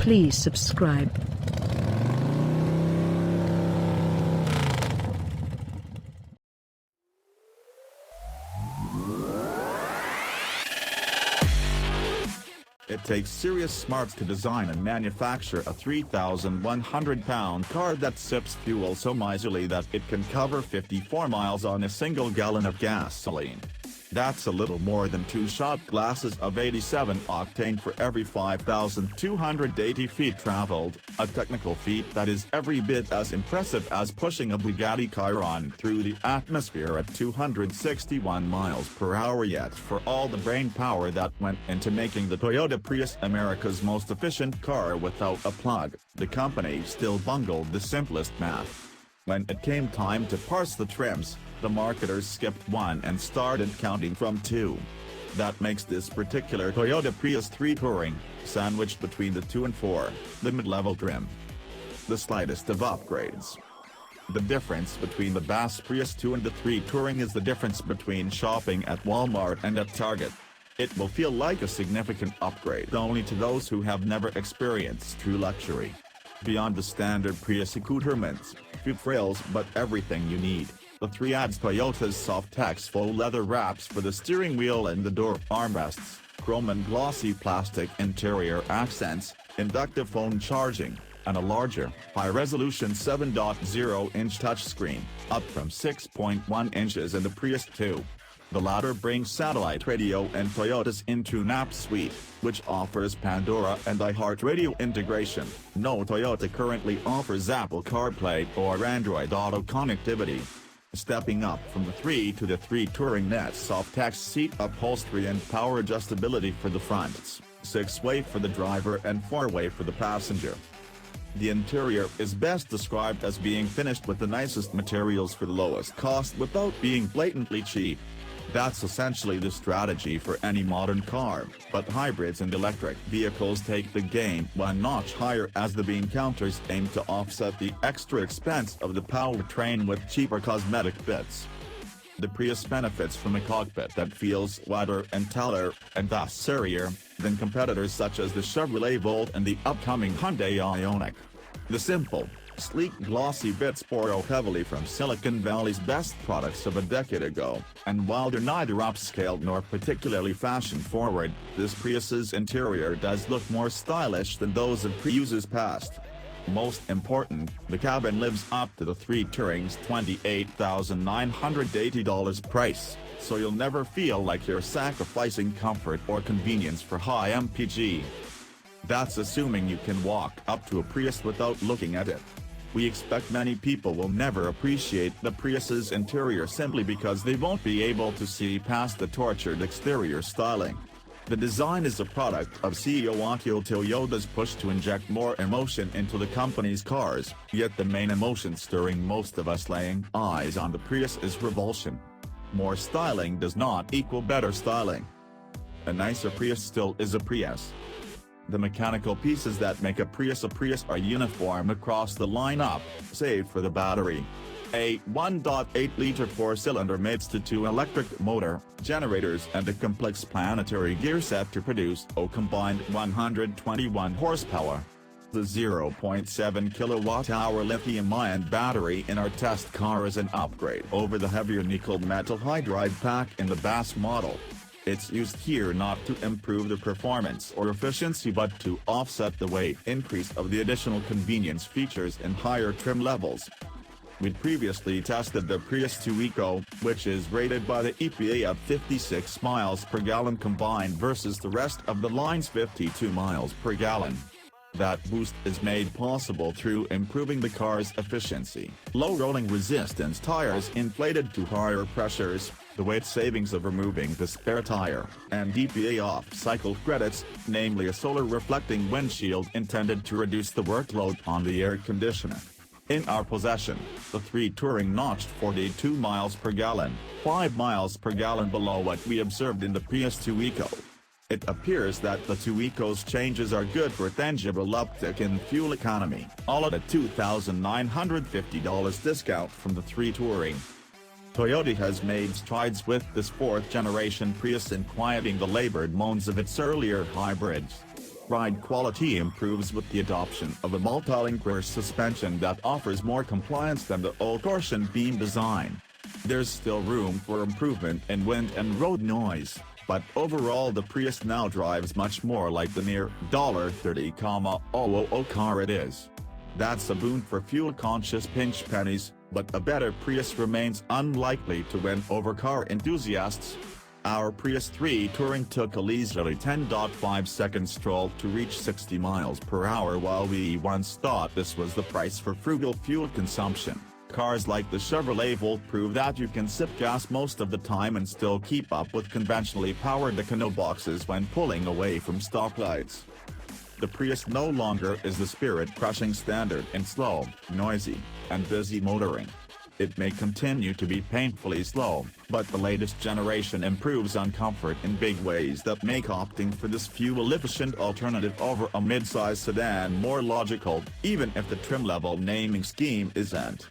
Please subscribe. It takes serious smarts to design and manufacture a 3,100-pound car that sips fuel so miserly that it can cover 54 miles on a single gallon of gasoline. That's a little more than 2 shot glasses of 87 octane for every 5,280 feet traveled, a technical feat that is every bit as impressive as pushing a Bugatti Chiron through the atmosphere at 261 miles per hour. Yet for all the brain power that went into making the Toyota Prius America's most efficient car without a plug, the company still bungled the simplest math. When it came time to parse the trims, the marketers skipped 1 and started counting from 2. That makes this particular Toyota Prius Three Touring, sandwiched between the 2 and 4, the mid-level trim. The slightest of upgrades. The difference between the Bugatti Prius 2 and the 3 Touring is the difference between shopping at Walmart and at Target. It will feel like a significant upgrade only to those who have never experienced true luxury. Beyond the standard Prius accoutrements, few frills but everything you need, the 3 adds Toyota's soft-Tex faux leather wraps for the steering wheel and the door armrests, chrome and glossy plastic interior accents, inductive phone charging, and a larger, high-resolution 7.0-inch touchscreen, up from 6.1 inches in the Prius 2. The latter brings satellite radio and Toyota's InTune app suite, which offers Pandora and iHeartRadio integration. No Toyota currently offers Apple CarPlay or Android Auto connectivity. Stepping up from the 3 to the 3 Touring nets soft-Tex seat upholstery and power adjustability for the fronts, 6-way for the driver and 4-way for the passenger. The interior is best described as being finished with the nicest materials for the lowest cost without being blatantly cheap. That's essentially the strategy for any modern car, but hybrids and electric vehicles take the game 1 notch higher as the bean counters aim to offset the extra expense of the powertrain with cheaper cosmetic bits. The Prius benefits from a cockpit that feels wider and taller, and thus surrier, than competitors such as the Chevrolet Volt and the upcoming Hyundai Ioniq. The simple, sleek glossy bits borrow heavily from Silicon Valley's best products of a decade ago, and while they're neither upscale nor particularly fashion-forward, this Prius's interior does look more stylish than those of Prius's past. Most important, the cabin lives up to the 3 Touring's $28,980 price, so you'll never feel like you're sacrificing comfort or convenience for high MPG. That's assuming you can walk up to a Prius without looking at it. We expect many people will never appreciate the Prius's interior simply because they won't be able to see past the tortured exterior styling. The design is a product of CEO Akio Toyoda's push to inject more emotion into the company's cars, yet the main emotion stirring most of us laying eyes on the Prius is revulsion. More styling does not equal better styling. A nicer Prius still is a Prius. The mechanical pieces that make a Prius are uniform across the lineup, save for the battery. A 1.8-liter 4-cylinder mates to 2 electric motor, generators and a complex planetary gear set to produce a combined 121 horsepower. The 0.7 kilowatt-hour lithium-ion battery in our test car is an upgrade over the heavier nickel metal hydride pack in the Bugatti model. It's used here not to improve the performance or efficiency but to offset the weight increase of the additional convenience features in higher trim levels. We'd previously tested the Prius 2 Eco, which is rated by the EPA at 56 miles per gallon combined versus the rest of the line's 52 miles per gallon. That boost is made possible through improving the car's efficiency, low rolling resistance tires inflated to higher pressures, the weight savings of removing the spare tire, and EPA off-cycle credits, namely a solar reflecting windshield intended to reduce the workload on the air conditioner. In our possession, the 3 Touring notched 42 miles per gallon, 5 miles per gallon below what we observed in the Prius 2 Eco. It appears that the 2 Eco's changes are good for a tangible uptick in fuel economy, all at a $2,950 discount from the 3 Touring. Toyota has made strides with this 4th-generation Prius in quieting the labored moans of its earlier hybrids. Ride quality improves with the adoption of a multi-link rear suspension that offers more compliance than the old torsion beam design. There's still room for improvement in wind and road noise, but overall the Prius now drives much more like the near $30,000 car it is. That's a boon for fuel-conscious pinch pennies, but a better Prius remains unlikely to win over car enthusiasts. Our Prius 3 Touring took a leisurely 10.5-second stroll to reach 60 miles per hour, while we once thought this was the price for frugal fuel consumption. Cars like the Chevrolet Volt prove that you can sip gas most of the time and still keep up with conventionally powered Econo boxes when pulling away from stoplights. The Prius no longer is the spirit-crushing standard in slow, noisy, and busy motoring. It may continue to be painfully slow, but the latest generation improves on comfort in big ways that make opting for this fuel-efficient alternative over a mid-size sedan more logical, even if the trim-level naming scheme isn't.